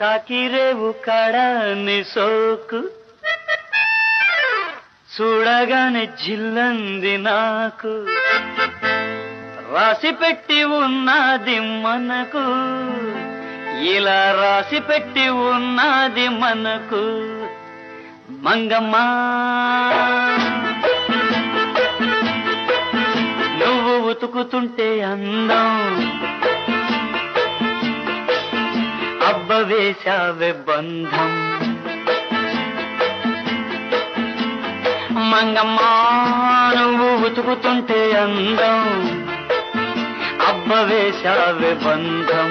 తాకిరేవు కడాని సోకు చూడగానే జిల్లంది నాకు రాసి పెట్టి ఉన్నది మనకు ఇలా రాసి పెట్టి ఉన్నది మనకు మంగమ్మ నువ్వు ఉతుకుతుంటే అందం అబ్బ వేశావే బంధం మంగమ్మ నువ్వు ఉతుకుతుంటే అందం అబ్బ వేశావే బంధం